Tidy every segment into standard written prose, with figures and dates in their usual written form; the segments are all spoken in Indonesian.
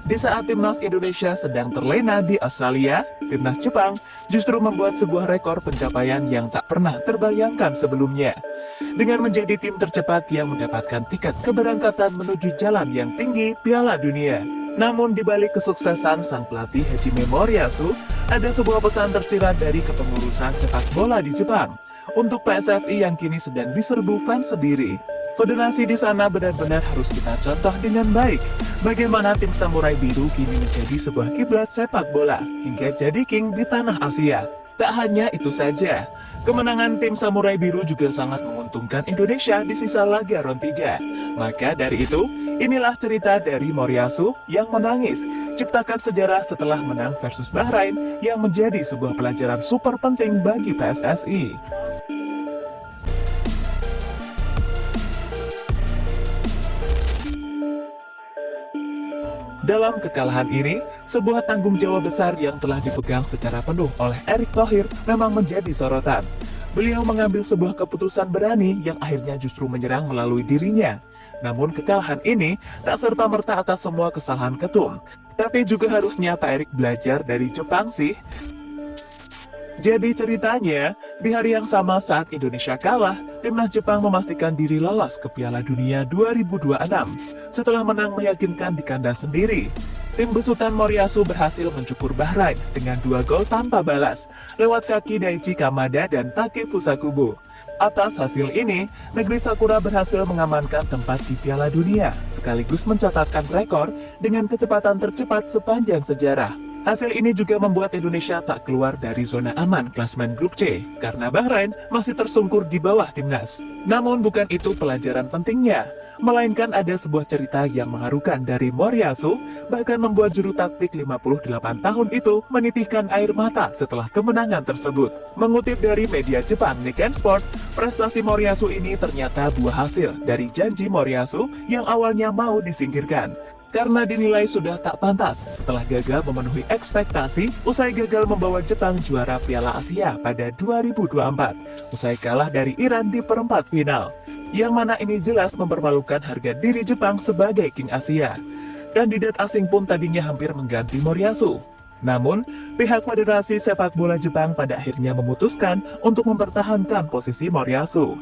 Di saat timnas Indonesia sedang terlena di Australia, timnas Jepang justru membuat sebuah rekor pencapaian yang tak pernah terbayangkan sebelumnya. Dengan menjadi tim tercepat yang mendapatkan tiket keberangkatan menuju jalan yang tinggi Piala Dunia. Namun di balik kesuksesan sang pelatih Hajime Moriyasu, ada sebuah pesan tersirat dari kepengurusan sepak bola di Jepang untuk PSSI yang kini sedang diserbu fans sendiri. Federasi di sana benar-benar harus kita contoh dengan baik. Bagaimana tim Samurai Biru kini menjadi sebuah kiblat sepak bola hingga jadi king di tanah Asia. Tak hanya itu saja, kemenangan tim Samurai Biru juga sangat menguntungkan Indonesia di sisa laga ronde 3. Maka dari itu, inilah cerita dari Moriyasu yang menangis, ciptakan sejarah setelah menang versus Bahrain yang menjadi sebuah pelajaran super penting bagi PSSI. Dalam kekalahan ini, sebuah tanggung jawab besar yang telah dipegang secara penuh oleh Erick Thohir memang menjadi sorotan. Beliau mengambil sebuah keputusan berani yang akhirnya justru menyerang melalui dirinya. Namun kekalahan ini tak serta-merta atas semua kesalahan ketum. Tapi juga harusnya Pak Erick belajar dari Jepang sih. Jadi ceritanya, di hari yang sama saat Indonesia kalah, timnas Jepang memastikan diri lolos ke Piala Dunia 2026 setelah menang meyakinkan di kandang sendiri. Tim besutan Moriyasu berhasil mencukur Bahrain dengan 2 gol tanpa balas lewat kaki Daichi Kamada dan Take Fusakubo. Atas hasil ini, negeri Sakura berhasil mengamankan tempat di Piala Dunia sekaligus mencatatkan rekor dengan kecepatan tercepat sepanjang sejarah. Hasil ini juga membuat Indonesia tak keluar dari zona aman klasmen grup C, karena Bahrain masih tersungkur di bawah timnas. Namun bukan itu pelajaran pentingnya, melainkan ada sebuah cerita yang mengharukan dari Moriyasu, bahkan membuat juru taktik 58 tahun itu menitihkan air mata setelah kemenangan tersebut. Mengutip dari media Jepang Nikkei Sport, prestasi Moriyasu ini ternyata buah hasil dari janji Moriyasu yang awalnya mau disingkirkan. Karena dinilai sudah tak pantas setelah gagal memenuhi ekspektasi usai gagal membawa Jepang juara Piala Asia pada 2024 usai kalah dari Iran di perempat final. Yang mana ini jelas mempermalukan harga diri Jepang sebagai King Asia. Kandidat asing pun tadinya hampir mengganti Moriyasu. Namun, pihak Federasi Sepak Bola Jepang pada akhirnya memutuskan untuk mempertahankan posisi Moriyasu.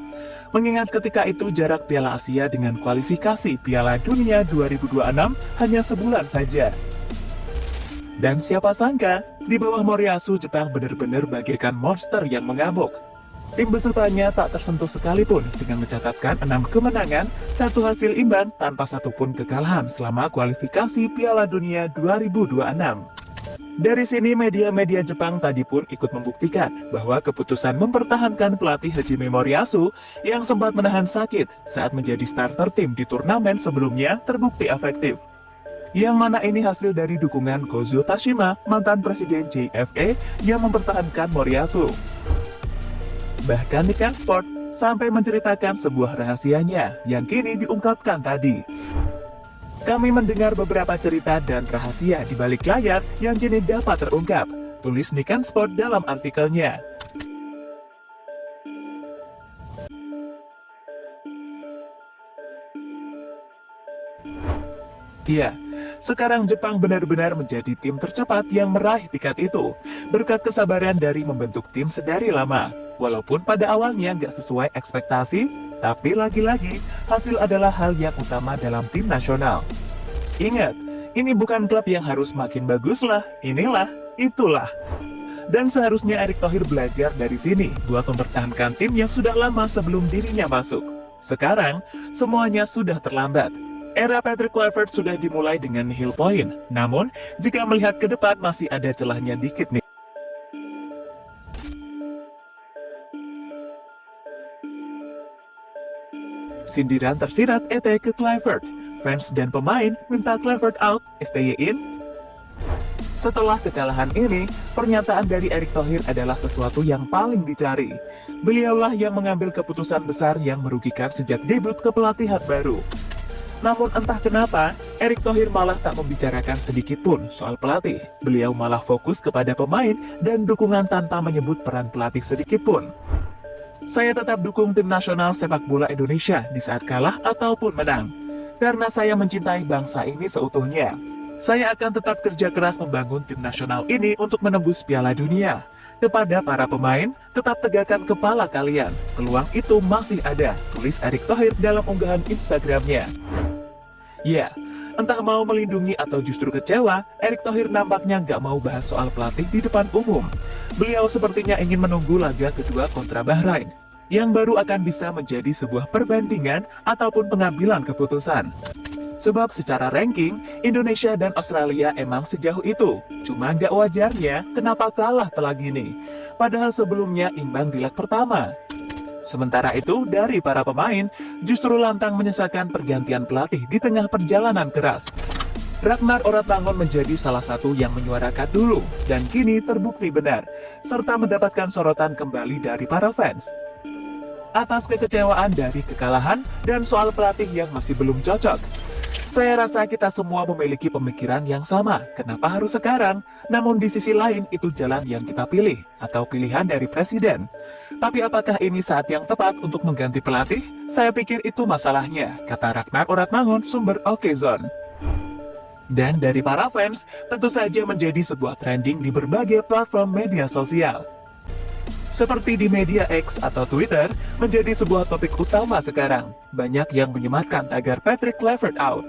Mengingat ketika itu jarak Piala Asia dengan kualifikasi Piala Dunia 2026 hanya sebulan saja. Dan siapa sangka, di bawah Moriyasu Jepang benar-benar bagaikan monster yang mengamuk. Tim besutannya tak tersentuh sekalipun dengan mencatatkan 6 kemenangan, 1 hasil imbang tanpa satupun kekalahan selama kualifikasi Piala Dunia 2026. Dari sini media-media Jepang tadi pun ikut membuktikan bahwa keputusan mempertahankan pelatih Hajime Moriyasu yang sempat menahan sakit saat menjadi starter tim di turnamen sebelumnya terbukti efektif. Yang mana ini hasil dari dukungan Kozo Tashima, mantan presiden JFA yang mempertahankan Moriyasu. Bahkan Nikkei Sport sampai menceritakan sebuah rahasianya yang kini diungkapkan tadi. Kami mendengar beberapa cerita dan rahasia di balik layar yang kini dapat terungkap, tulis Nikkei Sport dalam artikelnya. Iya, sekarang Jepang benar-benar menjadi tim tercepat yang meraih tiket itu, berkat kesabaran dari membentuk tim sedari lama. Walaupun pada awalnya nggak sesuai ekspektasi, tapi lagi-lagi hasil adalah hal yang utama dalam tim nasional. Ingat, ini bukan klub yang harus makin bagus lah, inilah, itulah. Dan seharusnya Erick Thohir belajar dari sini buat mempertahankan tim yang sudah lama sebelum dirinya masuk. Sekarang, semuanya sudah terlambat. Era Patrick Kluivert sudah dimulai dengan nihil poin, namun jika melihat ke depan masih ada celahnya dikit nih. Sindiran tersirat ET ke Kluivert. Fans dan pemain minta Kluivert out, stay in. Setelah kekalahan ini, pernyataan dari Erick Thohir adalah sesuatu yang paling dicari. Beliaulah yang mengambil keputusan besar yang merugikan sejak debut kepelatihan baru. Namun entah kenapa, Erick Thohir malah tak membicarakan sedikit pun soal pelatih. Beliau malah fokus kepada pemain dan dukungan tanpa menyebut peran pelatih sedikit pun. Saya tetap dukung tim nasional sepak bola Indonesia di saat kalah ataupun menang. Karena saya mencintai bangsa ini seutuhnya. Saya akan tetap kerja keras membangun tim nasional ini untuk menembus Piala Dunia. Kepada para pemain, tetap tegakkan kepala kalian. Peluang itu masih ada, tulis Erick Thohir dalam unggahan Instagramnya. Ya, entah mau melindungi atau justru kecewa, Erick Thohir nampaknya nggak mau bahas soal pelatih di depan umum. Beliau sepertinya ingin menunggu laga kedua kontra Bahrain, yang baru akan bisa menjadi sebuah perbandingan ataupun pengambilan keputusan. Sebab secara ranking, Indonesia dan Australia emang sejauh itu. Cuma nggak wajarnya kenapa kalah telak gini. Padahal sebelumnya imbang di leg pertama. Sementara itu, dari para pemain, justru lantang menyesalkan pergantian pelatih di tengah perjalanan keras. Ragnar Oratmangun menjadi salah satu yang menyuarakan dulu, dan kini terbukti benar, serta mendapatkan sorotan kembali dari para fans. Atas kekecewaan dari kekalahan dan soal pelatih yang masih belum cocok. Saya rasa kita semua memiliki pemikiran yang sama, kenapa harus sekarang? Namun di sisi lain itu jalan yang kita pilih, atau pilihan dari presiden. Tapi apakah ini saat yang tepat untuk mengganti pelatih? Saya pikir itu masalahnya, kata Ragnar Oratmangun, sumber Okezone. Dan dari para fans, tentu saja menjadi sebuah trending di berbagai platform media sosial. Seperti di media X atau Twitter, menjadi sebuah topik utama sekarang. Banyak yang menyematkan tagar Patrick Kluivert out.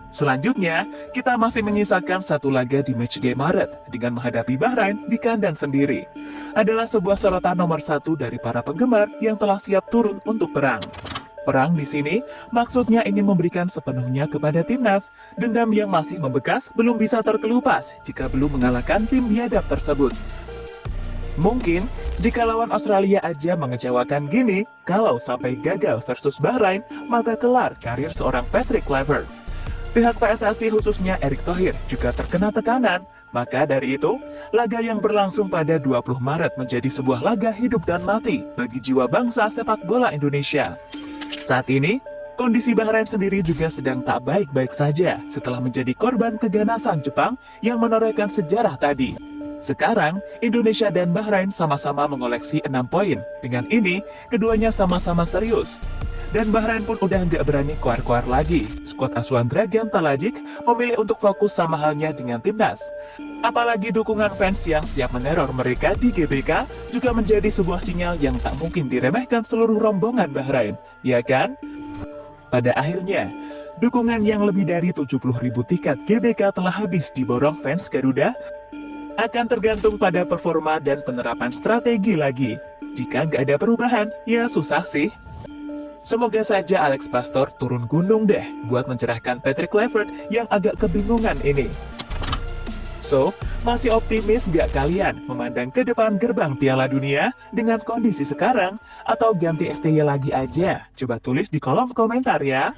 Selanjutnya, kita masih menyisakan satu laga di matchday Maret dengan menghadapi Bahrain di kandang sendiri. Adalah sebuah sorotan nomor satu dari para penggemar yang telah siap turun untuk perang. Perang di sini maksudnya ingin memberikan sepenuhnya kepada timnas. Dendam yang masih membekas belum bisa terkelupas jika belum mengalahkan tim biadab tersebut. Mungkin, jika lawan Australia aja mengecewakan gini, kalau sampai gagal versus Bahrain, maka kelar karir seorang Patrick Kluivert. Pihak PSSI khususnya Erick Thohir juga terkena tekanan. Maka dari itu, laga yang berlangsung pada 20 Maret menjadi sebuah laga hidup dan mati bagi jiwa bangsa sepak bola Indonesia. Saat ini, kondisi Bahrain sendiri juga sedang tak baik-baik saja setelah menjadi korban keganasan Jepang yang menorehkan sejarah tadi. Sekarang, Indonesia dan Bahrain sama-sama mengoleksi 6 poin. Dengan ini, keduanya sama-sama serius. Dan Bahrain pun udah nggak berani keluar-keluar lagi. Skuad asuhan Dragan Talajic memilih untuk fokus sama halnya dengan timnas. Apalagi dukungan fans yang siap meneror mereka di GBK juga menjadi sebuah sinyal yang tak mungkin diremehkan seluruh rombongan Bahrain, ya kan? Pada akhirnya, dukungan yang lebih dari 70.000 tiket GBK telah habis diborong fans Garuda. Akan tergantung pada performa dan penerapan strategi lagi. Jika nggak ada perubahan, ya susah sih. Semoga saja Alex Pastor turun gunung deh buat mencerahkan Patrick Kluivert yang agak kebingungan ini. So, masih optimis gak kalian memandang ke depan gerbang Piala Dunia dengan kondisi sekarang? Atau ganti STY lagi aja? Coba tulis di kolom komentar ya.